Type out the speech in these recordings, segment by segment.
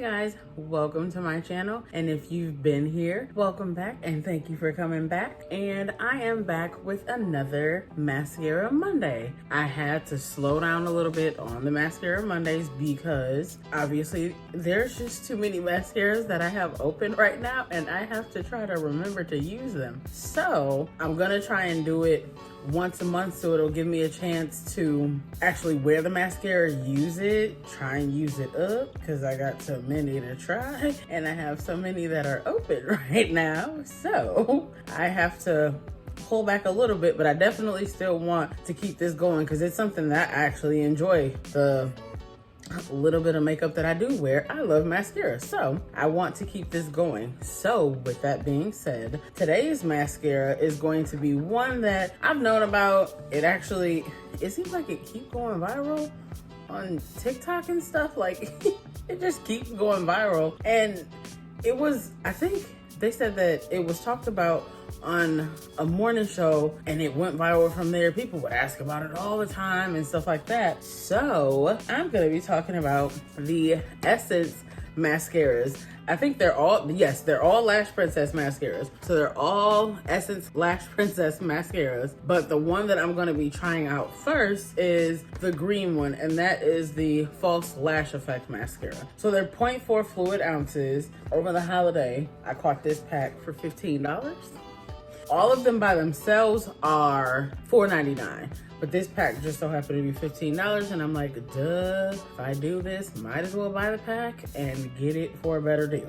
guys, welcome to my channel, and if you've been here, welcome back and thank you for coming back. And I am back with another Mascara Monday. I had to slow down a little bit on the Mascara Mondays because obviously there's just too many mascaras that I have open right now, and I have to try to remember to use them. So I'm gonna try and do it once a month, so it'll give me a chance to actually wear the mascara, use it, try and use it up, because I got so many to try and I have so many that are open right now. So I have to pull back a little bit, but I definitely still want to keep this going because it's something that I actually enjoy. The little bit of makeup that I do wear, I love mascara, so I want to keep this going. So with that being said, today's mascara is going to be one that I've known about. It seems like it keeps going viral on TikTok and stuff. Like it just keeps going viral, and I think they said that it was talked about on a morning show and it went viral from there. People would ask about it all the time and stuff like that. So I'm gonna be talking about the Essence mascaras. I think they're all Lash Princess mascaras. So they're all Essence Lash Princess mascaras. But the one that I'm gonna be trying out first is the green one, and that is the False Lash Effect mascara. So they're 0.4 fluid ounces. Over the holiday, I caught this pack for $15. All of them by themselves are $4.99, but this pack just so happened to be $15, and I'm like, duh, if I do this, might as well buy the pack and get it for a better deal.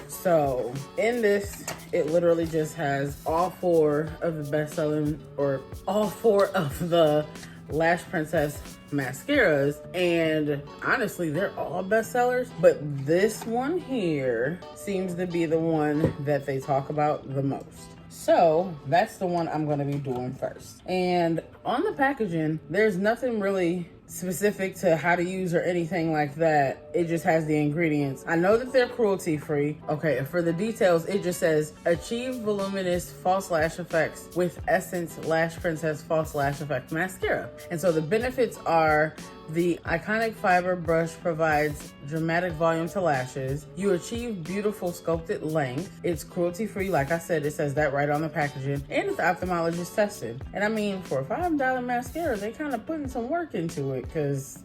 So in this, it literally just has all four of the best-selling, or all four of the Lash Princess mascaras, and honestly they're all bestsellers, but this one here seems to be the one that they talk about the most. So that's the one I'm going to be doing first. And on the packaging, there's nothing really specific to how to use or anything like that. It just has the ingredients. I know that they're cruelty free. Okay, for the details, it just says achieve voluminous false lash effects with Essence Lash Princess False Lash Effect mascara. And so the benefits are: the iconic fiber brush provides dramatic volume to lashes. You achieve beautiful sculpted length. It's cruelty free, like I said, it says that right on the packaging, and it's ophthalmologist tested. And I mean, for a $5 mascara, they kind of putting some work into it because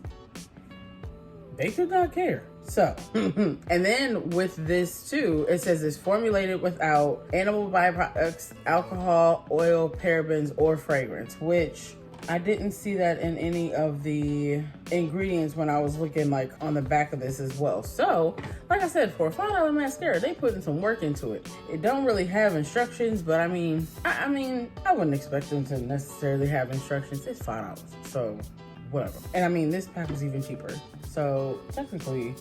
they could not care. So, and then with this too, it says it's formulated without animal byproducts, alcohol, oil, parabens, or fragrance, which I didn't see that in any of the ingredients when I was looking like on the back of this as well. So, like I said, for a $5 mascara, they putting some work into it. It don't really have instructions, but I mean, I wouldn't expect them to necessarily have instructions. It's $5, so whatever. And I mean, this pack was even cheaper. So technically,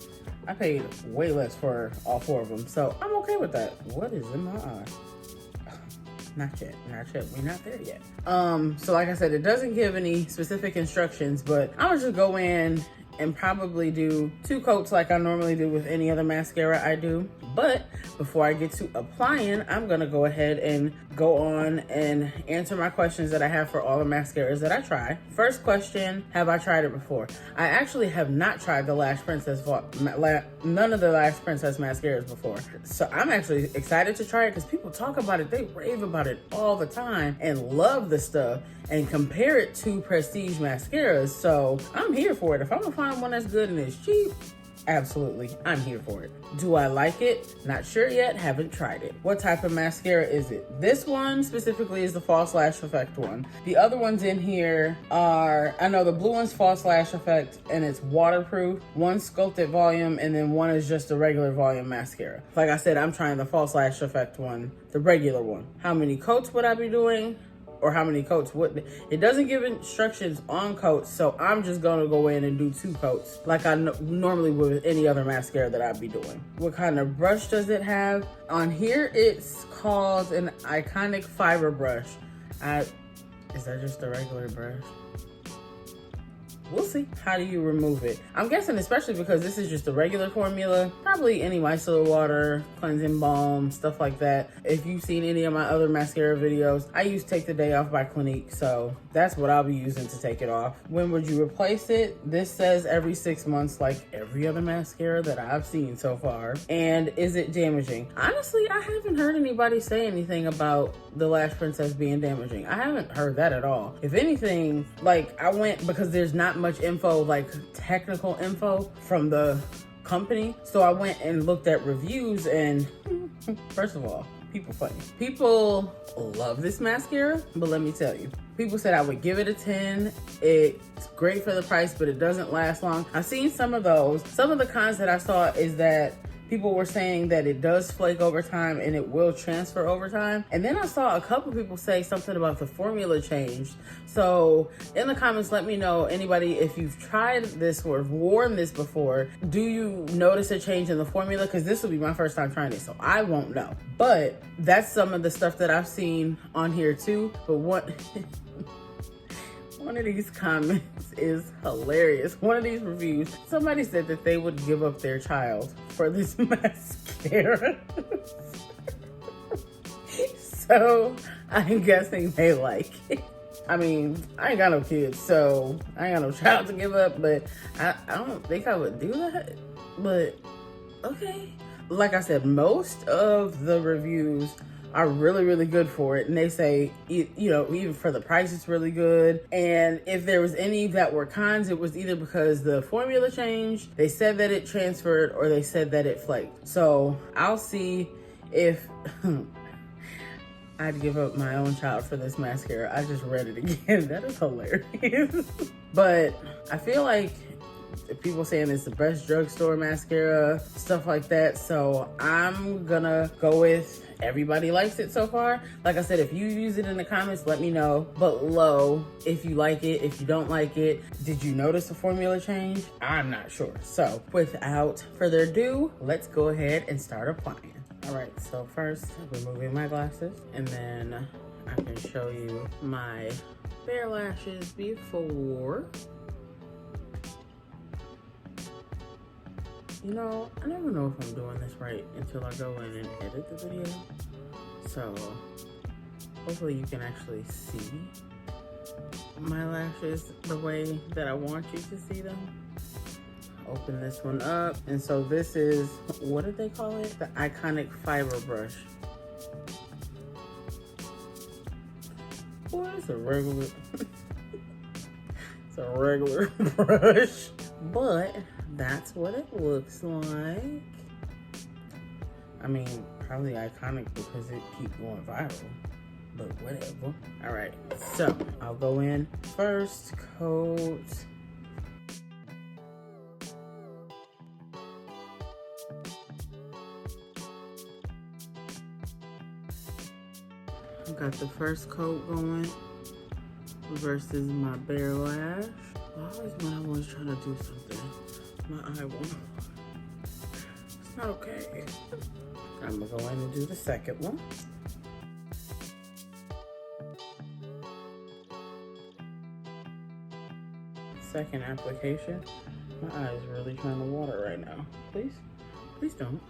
I paid way less for all four of them. So I'm okay with that. What is in my eye? Not yet. We're not there yet. So like I said, it doesn't give any specific instructions, but I'm gonna just go in and probably do 2 coats like I normally do with any other mascara I do. But before I get to applying, I'm gonna go ahead and go on and answer my questions that I have for all the mascaras that I try. First question, have I tried it before? I actually have not tried the Lash Princess, none of the Lash Princess mascaras before. So I'm actually excited to try it because people talk about it, they rave about it all the time and love the stuff and compare it to prestige mascaras. So I'm here for it. If I'm gonna find one that's good and it's cheap, absolutely, I'm here for it. Do I like it? Not sure yet, haven't tried it. What type of mascara is it? This one specifically is the False Lash Effect one. The other ones in here are, I know the blue one's False Lash Effect and it's waterproof. One's Sculpted Volume, and then one is just a regular volume mascara. Like I said, I'm trying the False Lash Effect one, the regular one. How many coats would I be doing? Or how many coats would it doesn't give instructions on coats, so I'm just gonna go in and do 2 coats like I normally would with any other mascara that I'd be doing. What kind of brush does it have? On here it's called an iconic fiber brush. Is that just a regular brush? we'll see. How do you remove it? I'm guessing, especially because this is just a regular formula, probably any micellar water, cleansing balm, stuff like that. If you've seen any of my other mascara videos, I use Take the Day Off by Clinique, so that's what I'll be using to take it off. When would you replace it? This says every 6 months, like every other mascara that I've seen so far. And is it damaging? Honestly, I haven't heard anybody say anything about the Lash Princess being damaging. I haven't heard that at all. If anything, like I went, because there's not much info, like technical info from the company, so I went and looked at reviews, and first of all, people funny. People love this mascara, but let me tell you, people said I would give it a 10. It's great for the price, but it doesn't last long. I've seen some of those. Some of the cons that I saw is that people were saying that it does flake over time and it will transfer over time. And then I saw a couple people say something about the formula changed. So in the comments, let me know, anybody, if you've tried this or worn this before, do you notice a change in the formula? Because this will be my first time trying it, so I won't know. But that's some of the stuff that I've seen on here too. But what... One of these comments is hilarious. One of these reviews, somebody said that they would give up their child for this mascara. So I'm guessing they like it. I mean, I ain't got no kids, so I ain't got no child to give up, but I don't think I would do that. But okay. Like I said, most of the reviews are really, really good for it. And they say, you know, even for the price, it's really good. And if there was any that were cons, it was either because the formula changed, they said that it transferred, or they said that it flaked. So I'll see if I'd give up my own child for this mascara. I just read it again. That is hilarious. But I feel like people saying it's the best drugstore mascara, stuff like that. So I'm gonna go with everybody likes it so far. Like I said, if you use it in the comments, let me know below if you like it, if you don't like it. Did you notice the formula change? I'm not sure. So without further ado, let's go ahead and start applying. All right, so first removing my glasses, and then I can show you my bare lashes before. You know, I never know if I'm doing this right until I go in and edit the video. So hopefully you can actually see my lashes the way that I want you to see them. Open this one up. And so this is, what did they call it? The Iconic Fiber Brush. Boy, it's a regular, it's a regular brush. But that's what it looks like. I mean, probably iconic because it keeps going viral, but whatever. All right, so I'll go in first, coat. Got the first coat going versus my bare lash. Always when I was trying to do something, my eye won't. It's not okay. I'm gonna go in and do the second one. Second application. My eye is really trying to water right now. Please, please don't.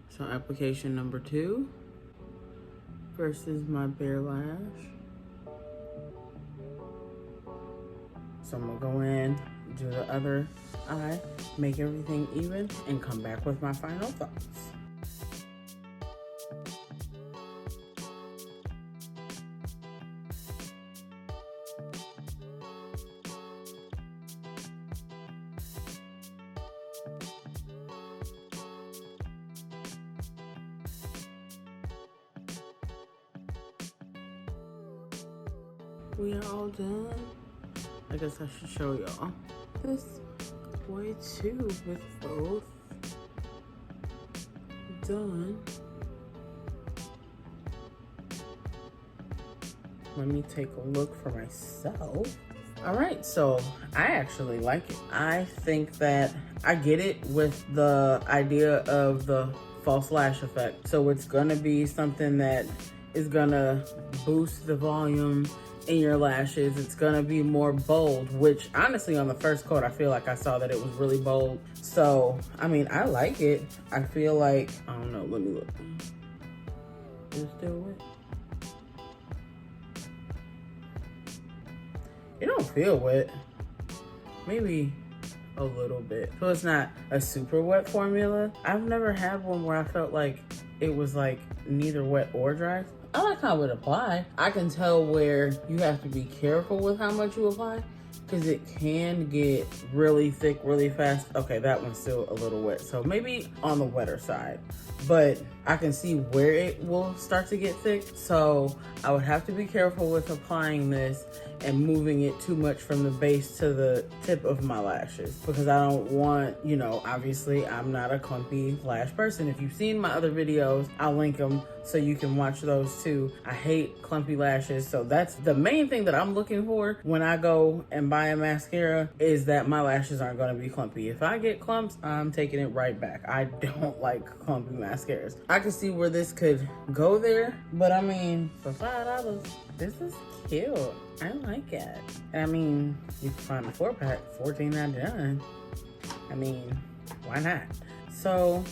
So application number 2 versus my bare lash. So I'm gonna go in, do the other eye, make everything even, and come back with my final thoughts. We are all done. I guess I should show y'all this way too, with both done. Let me take a look for myself. All right, so I actually like it. I think that I get it with the idea of the false lash effect. So it's gonna be something that is gonna boost the volume in your lashes. It's gonna be more bold, which honestly on the first coat, I feel like I saw that it was really bold. So, I mean, I like it. I feel like, I don't know, let me look. Is it still wet? It don't feel wet. Maybe a little bit. So it's not a super wet formula. I've never had one where I felt like it was like neither wet or dry. I like how it applies. I can tell where you have to be careful with how much you apply because it can get really thick really fast. Okay, that one's still a little wet. So maybe on the wetter side, but I can see where it will start to get thick. So I would have to be careful with applying this and moving it too much from the base to the tip of my lashes because I don't want, you know, obviously I'm not a clumpy lash person. If you've seen my other videos, I'll link them so you can watch those too. I hate clumpy lashes. So that's the main thing that I'm looking for when I go and buy a mascara is that my lashes aren't gonna be clumpy. If I get clumps, I'm taking it right back. I don't like clumpy mascaras. I can see where this could go there, but I mean, for $5, this is cute. I like it. I mean, you can find the 4-pack, $14.99. I mean, why not? So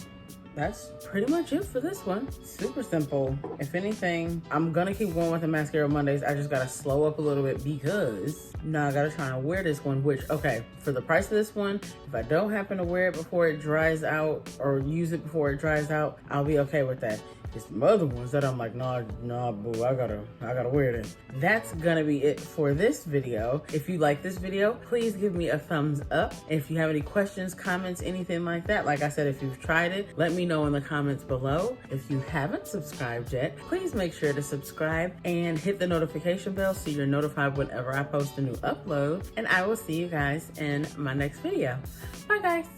that's pretty much it for this one. Super simple. If anything, I'm gonna keep going with the Mascara Mondays. I just gotta slow up a little bit because now I gotta try to wear this one, which, okay, for the price of this one, if I don't happen to wear it before it dries out or use it before it dries out, I'll be okay with that. It's some other ones that I'm like, nah, boo, I gotta wear this. That's gonna be it for this video. If you like this video, please give me a thumbs up. If you have any questions, comments, anything like that, like I said, if you've tried it, let me know in the comments below. If you haven't subscribed yet, please make sure to subscribe and hit the notification bell so you're notified whenever I post a new upload. And I will see you guys in my next video. Bye guys.